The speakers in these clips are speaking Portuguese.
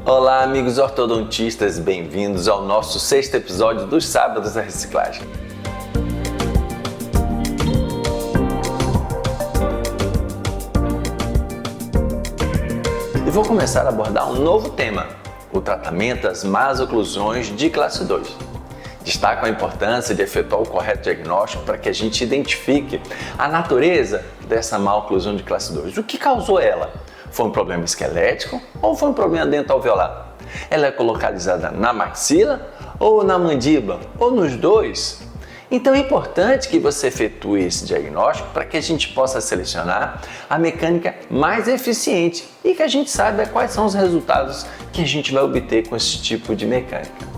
Olá, amigos ortodontistas, bem-vindos ao nosso 6º episódio dos Sábados da Reciclagem. E vou começar a abordar um novo tema, o tratamento das más oclusões de classe 2. Destaco a importância de efetuar o correto diagnóstico para que a gente identifique a natureza dessa má oclusão de classe 2. O que causou ela? Foi um problema esquelético ou foi um problema dental-alveolar? Ela é localizada na maxila ou na mandíbula ou nos dois? Então é importante que você efetue esse diagnóstico para que a gente possa selecionar a mecânica mais eficiente e que a gente saiba quais são os resultados que a gente vai obter com esse tipo de mecânica.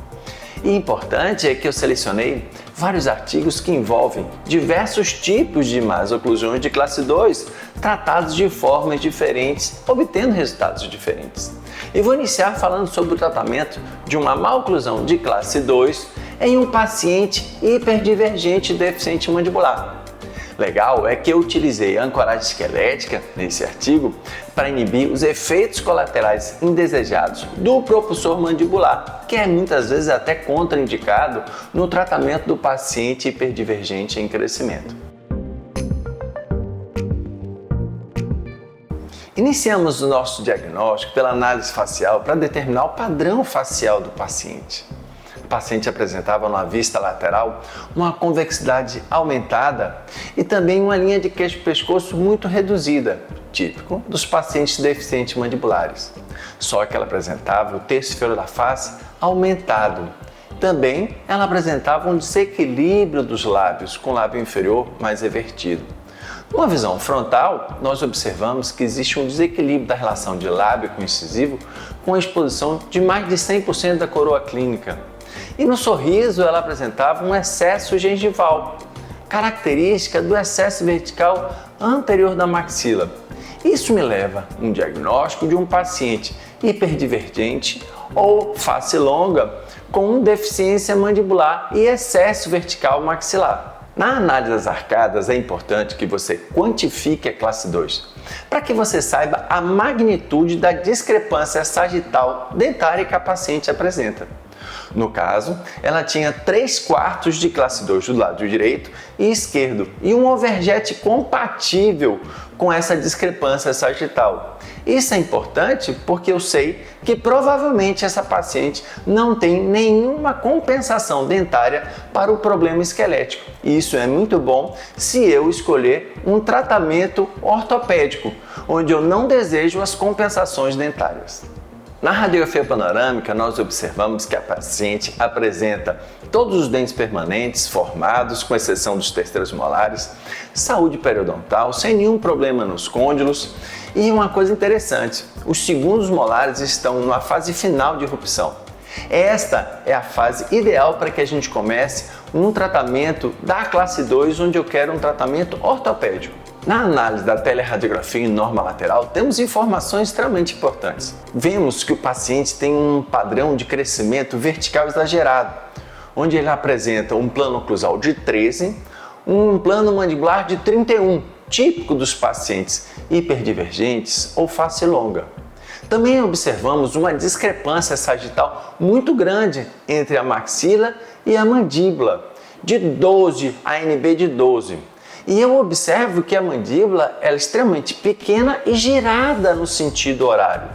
E importante é que eu selecionei vários artigos que envolvem diversos tipos de más oclusões de classe 2 tratados de formas diferentes, obtendo resultados diferentes. E vou iniciar falando sobre o tratamento de uma má oclusão de classe 2 em um paciente hiperdivergente deficiente mandibular. Legal é que eu utilizei a ancoragem esquelética nesse artigo para inibir os efeitos colaterais indesejados do propulsor mandibular, que é muitas vezes até contraindicado no tratamento do paciente hiperdivergente em crescimento. Iniciamos o nosso diagnóstico pela análise facial para determinar o padrão facial do paciente. O paciente apresentava na vista lateral uma convexidade aumentada e também uma linha de queixo-pescoço muito reduzida, típico dos pacientes deficientes mandibulares. Só que ela apresentava o terço inferior da face aumentado. Também ela apresentava um desequilíbrio dos lábios, com o lábio inferior mais revertido. Numa visão frontal, nós observamos que existe um desequilíbrio da relação de lábio com incisivo com a exposição de mais de 100% da coroa clínica. E no sorriso ela apresentava um excesso gengival, característica do excesso vertical anterior da maxila. Isso me leva a um diagnóstico de um paciente hiperdivergente ou face longa com deficiência mandibular e excesso vertical maxilar. Na análise das arcadas é importante que você quantifique a classe 2, para que você saiba a magnitude da discrepância sagital dentária que a paciente apresenta. No caso, ela tinha 3/4 de classe 2 do lado direito e esquerdo e um overjet compatível com essa discrepância sagital. Isso é importante porque eu sei que provavelmente essa paciente não tem nenhuma compensação dentária para o problema esquelético. E isso é muito bom se eu escolher um tratamento ortopédico, onde eu não desejo as compensações dentárias. Na radiografia panorâmica, nós observamos que a paciente apresenta todos os dentes permanentes formados, com exceção dos terceiros molares, saúde periodontal, sem nenhum problema nos côndilos. E uma coisa interessante, os segundos molares estão numa fase final de erupção. Esta é a fase ideal para que a gente comece um tratamento da classe 2, onde eu quero um tratamento ortopédico. Na análise da teleradiografia em norma lateral, temos informações extremamente importantes. Vemos que o paciente tem um padrão de crescimento vertical exagerado, onde ele apresenta um plano oclusal de 13, um plano mandibular de 31, típico dos pacientes hiperdivergentes ou face longa. Também observamos uma discrepância sagital muito grande entre a maxila e a mandíbula, de 12, ANB de 12. E eu observo que a mandíbula é extremamente pequena e girada no sentido horário.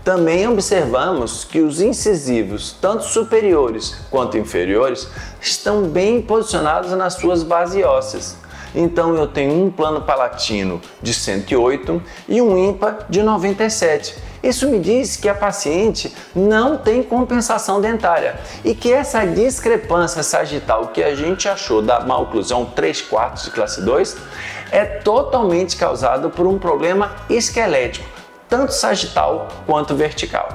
Também observamos que os incisivos, tanto superiores quanto inferiores, estão bem posicionados nas suas bases ósseas. Então eu tenho um plano palatino de 108 e um ímpar de 97. Isso me diz que a paciente não tem compensação dentária e que essa discrepância sagital que a gente achou da má oclusão 3/4 de classe 2 é totalmente causada por um problema esquelético, tanto sagital quanto vertical.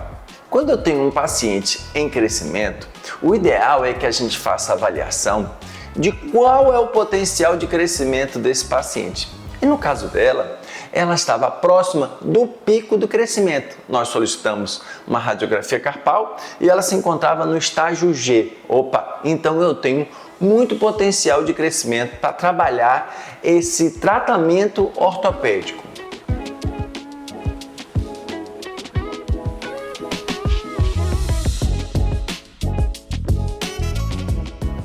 Quando eu tenho um paciente em crescimento, o ideal é que a gente faça a avaliação de qual é o potencial de crescimento desse paciente. E no caso dela, ela estava próxima do pico do crescimento. Nós solicitamos uma radiografia carpal e ela se encontrava no estágio G. Opa, então eu tenho muito potencial de crescimento para trabalhar esse tratamento ortopédico.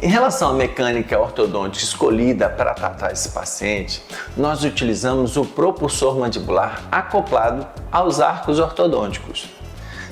Em relação à mecânica ortodôntica escolhida para tratar esse paciente, nós utilizamos o propulsor mandibular acoplado aos arcos ortodônticos.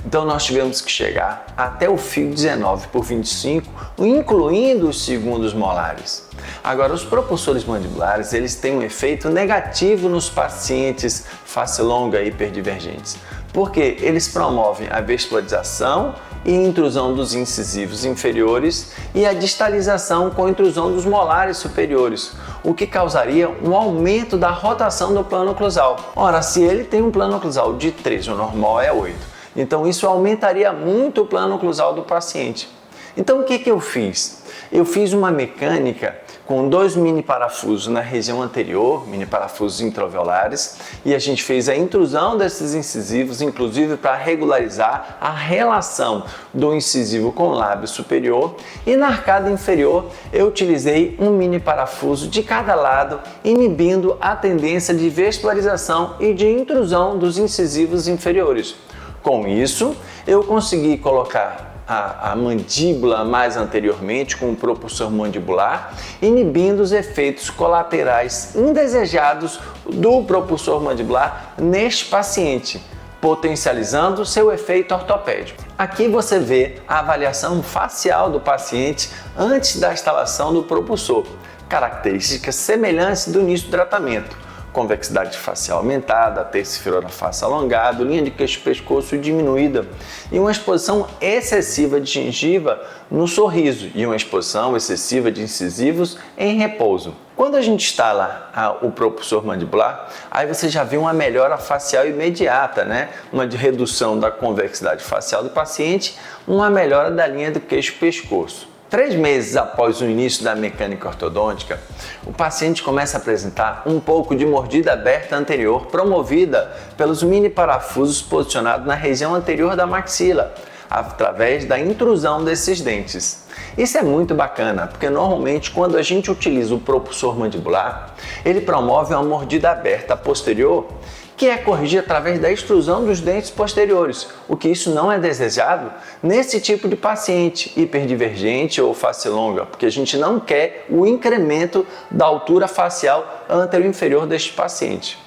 Então nós tivemos que chegar até o fio 19/25, incluindo os segundos molares. Agora, os propulsores mandibulares, eles têm um efeito negativo nos pacientes face longa e hiperdivergentes, porque eles promovem a vespularização e intrusão dos incisivos inferiores e a distalização com intrusão dos molares superiores, o que causaria um aumento da rotação do plano oclusal. Ora, se ele tem um plano oclusal de 3, o normal é 8. Então isso aumentaria muito o plano oclusal do paciente. Então o que eu fiz? Eu fiz uma mecânica com 2 mini parafusos na região anterior, mini parafusos intraalveolares, e a gente fez a intrusão desses incisivos, inclusive para regularizar a relação do incisivo com o lábio superior, e na arcada inferior eu utilizei um mini parafuso de cada lado, inibindo a tendência de vespularização e de intrusão dos incisivos inferiores. Com isso, eu consegui colocar a mandíbula mais anteriormente com o propulsor mandibular, inibindo os efeitos colaterais indesejados do propulsor mandibular neste paciente, potencializando seu efeito ortopédico. Aqui você vê a avaliação facial do paciente antes da instalação do propulsor, características semelhantes do início do tratamento. Convexidade facial aumentada, terço inferior da face alongado, linha de queixo-pescoço diminuída e uma exposição excessiva de gengiva no sorriso e uma exposição excessiva de incisivos em repouso. Quando a gente instala o propulsor mandibular, aí você já vê uma melhora facial imediata, né? Uma redução da convexidade facial do paciente, uma melhora da linha do queixo-pescoço. 3 meses após o início da mecânica ortodôntica, o paciente começa a apresentar um pouco de mordida aberta anterior promovida pelos mini parafusos posicionados na região anterior da maxila, através da intrusão desses dentes. Isso é muito bacana, porque normalmente quando a gente utiliza o propulsor mandibular, ele promove uma mordida aberta posterior, que é corrigida através da extrusão dos dentes posteriores, o que isso não é desejado nesse tipo de paciente hiperdivergente ou face longa, porque a gente não quer o incremento da altura facial anterior-inferior deste paciente.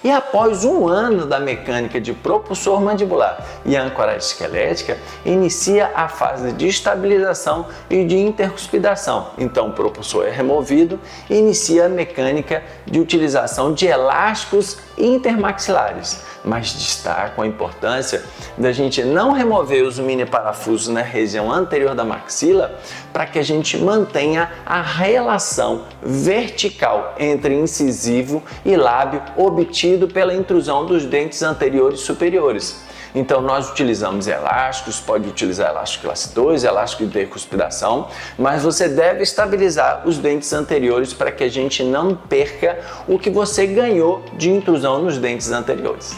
E após 1 ano da mecânica de propulsor mandibular e ancoragem esquelética, inicia a fase de estabilização e de intercuspidação. Então o propulsor é removido e inicia a mecânica de utilização de elásticos intermaxilares. Mas destaco a importância da gente não remover os mini parafusos na região anterior da maxila para que a gente mantenha a relação vertical entre incisivo e lábio obtido pela intrusão dos dentes anteriores e superiores. Então nós utilizamos elásticos, pode utilizar elástico classe 2, elástico de intercuspidação, mas você deve estabilizar os dentes anteriores para que a gente não perca o que você ganhou de intrusão nos dentes anteriores.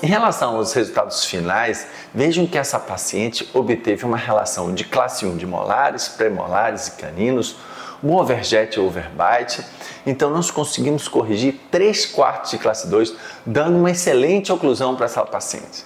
Em relação aos resultados finais, vejam que essa paciente obteve uma relação de classe 1 de molares, premolares e caninos, um overjet e overbite. Então nós conseguimos corrigir 3/4 de classe 2, dando uma excelente oclusão para essa paciente.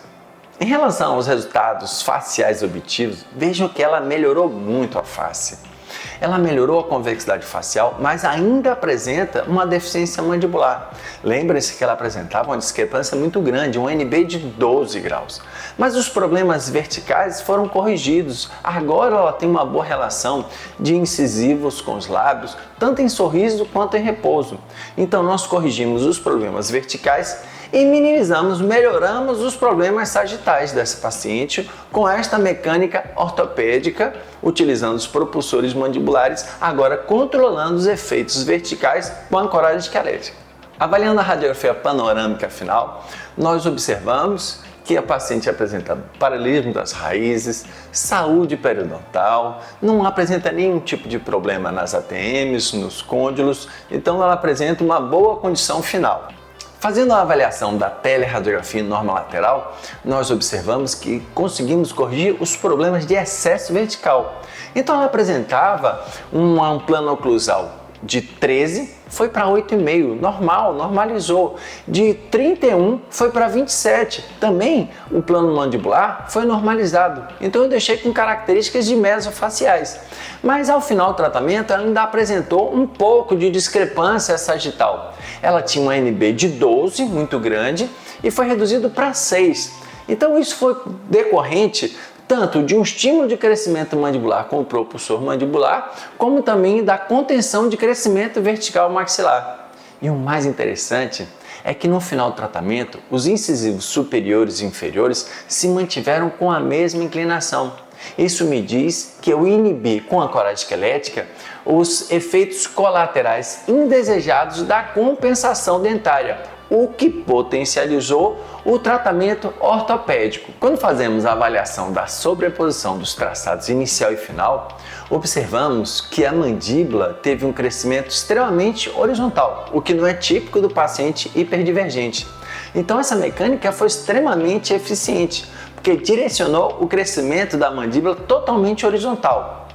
Em relação aos resultados faciais obtidos, vejam que ela melhorou muito a face. Ela melhorou a convexidade facial, mas ainda apresenta uma deficiência mandibular. Lembrem-se que ela apresentava uma discrepância muito grande, um NB de 12 graus. Mas os problemas verticais foram corrigidos. Agora ela tem uma boa relação de incisivos com os lábios, tanto em sorriso quanto em repouso. Então nós corrigimos os problemas verticais e melhoramos os problemas sagitais dessa paciente com esta mecânica ortopédica, utilizando os propulsores mandibulares, agora controlando os efeitos verticais com a ancoragem esquelética. Avaliando a radiografia panorâmica final, nós observamos que a paciente apresenta paralelismo das raízes, saúde periodontal, não apresenta nenhum tipo de problema nas ATMs, nos côndilos, então ela apresenta uma boa condição final. Fazendo a avaliação da teleradiografia norma lateral, nós observamos que conseguimos corrigir os problemas de excesso vertical. Então ela apresentava um plano oclusal De 13 foi para 8,5, normal, normalizou. De 31 foi para 27, também o plano mandibular foi normalizado. Então eu deixei com características de mesofaciais. Mas ao final do tratamento ela ainda apresentou um pouco de discrepância sagital. Ela tinha uma NB de 12, muito grande, e foi reduzido para 6. Então isso foi decorrente tanto de um estímulo de crescimento mandibular com o propulsor mandibular, como também da contenção de crescimento vertical maxilar. E o mais interessante é que no final do tratamento, os incisivos superiores e inferiores se mantiveram com a mesma inclinação. Isso me diz que eu inibi com a ancoragem esquelética os efeitos colaterais indesejados da compensação dentária, o que potencializou o tratamento ortopédico. Quando fazemos a avaliação da sobreposição dos traçados inicial e final, observamos que a mandíbula teve um crescimento extremamente horizontal, o que não é típico do paciente hiperdivergente. Então essa mecânica foi extremamente eficiente, porque direcionou o crescimento da mandíbula totalmente horizontal.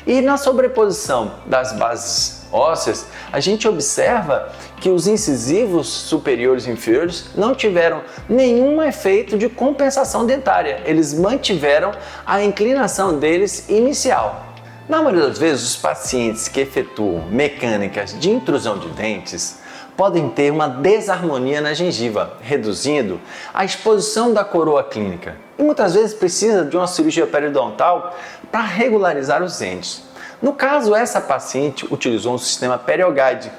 E na sobreposição das bases ósseas, a gente observa que os incisivos superiores e inferiores não tiveram nenhum efeito de compensação dentária. Eles mantiveram a inclinação deles inicial. Na maioria das vezes, os pacientes que efetuam mecânicas de intrusão de dentes podem ter uma desarmonia na gengiva, reduzindo a exposição da coroa clínica. E muitas vezes precisa de uma cirurgia periodontal para regularizar os dentes. No caso, essa paciente utilizou um sistema Perioguide,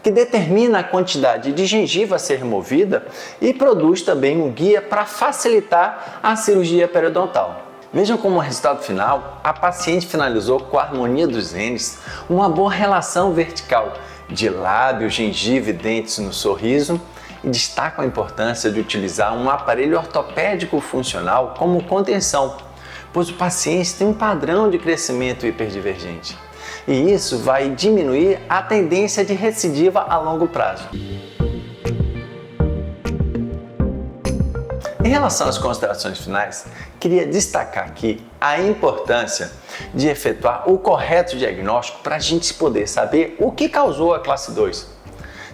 que determina a quantidade de gengiva a ser removida e produz também um guia para facilitar a cirurgia periodontal. Vejam como resultado final, a paciente finalizou com a harmonia dos dentes, uma boa relação vertical de lábio, gengiva e dentes no sorriso, e destaca a importância de utilizar um aparelho ortopédico funcional como contenção, pois o paciente tem um padrão de crescimento hiperdivergente. E isso vai diminuir a tendência de recidiva a longo prazo. Em relação às considerações finais, queria destacar aqui a importância de efetuar o correto diagnóstico para a gente poder saber o que causou a classe 2.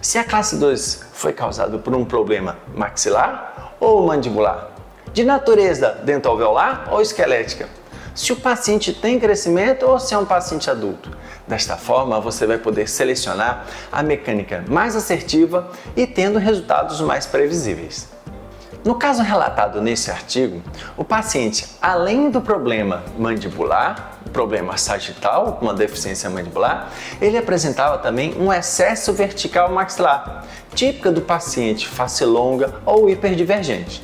Se a classe 2 foi causada por um problema maxilar ou mandibular, de natureza dentoalveolar ou esquelética, se o paciente tem crescimento ou se é um paciente adulto. Desta forma, você vai poder selecionar a mecânica mais assertiva e tendo resultados mais previsíveis. No caso relatado nesse artigo, o paciente, além do problema mandibular, problema sagital, uma deficiência mandibular, ele apresentava também um excesso vertical maxilar, típica do paciente face longa ou hiperdivergente.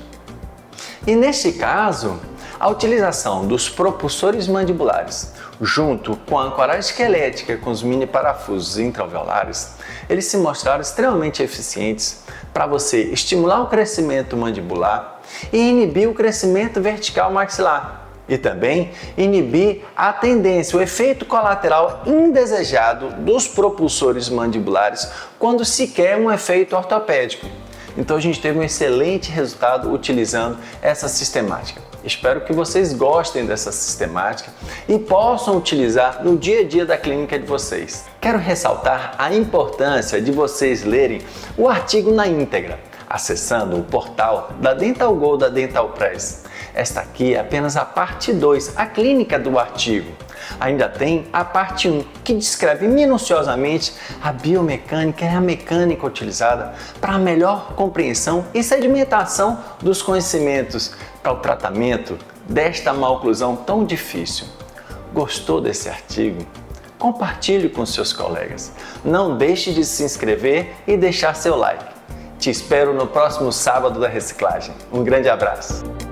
E neste caso, a utilização dos propulsores mandibulares junto com a ancoragem esquelética com os mini parafusos intraalveolares, eles se mostraram extremamente eficientes para você estimular o crescimento mandibular e inibir o crescimento vertical maxilar. E também inibir a tendência, o efeito colateral indesejado dos propulsores mandibulares quando se quer um efeito ortopédico. Então a gente teve um excelente resultado utilizando essa sistemática. Espero que vocês gostem dessa sistemática e possam utilizar no dia a dia da clínica de vocês. Quero ressaltar a importância de vocês lerem o artigo na íntegra, acessando o portal da Dental Go da Dental Press. Esta aqui é apenas a parte 2, a clínica do artigo. Ainda tem a parte 1, que descreve minuciosamente a biomecânica e a mecânica utilizada para a melhor compreensão e sedimentação dos conhecimentos para o tratamento desta maloclusão tão difícil. Gostou desse artigo? Compartilhe com seus colegas. Não deixe de se inscrever e deixar seu like. Te espero no próximo sábado da reciclagem. Um grande abraço!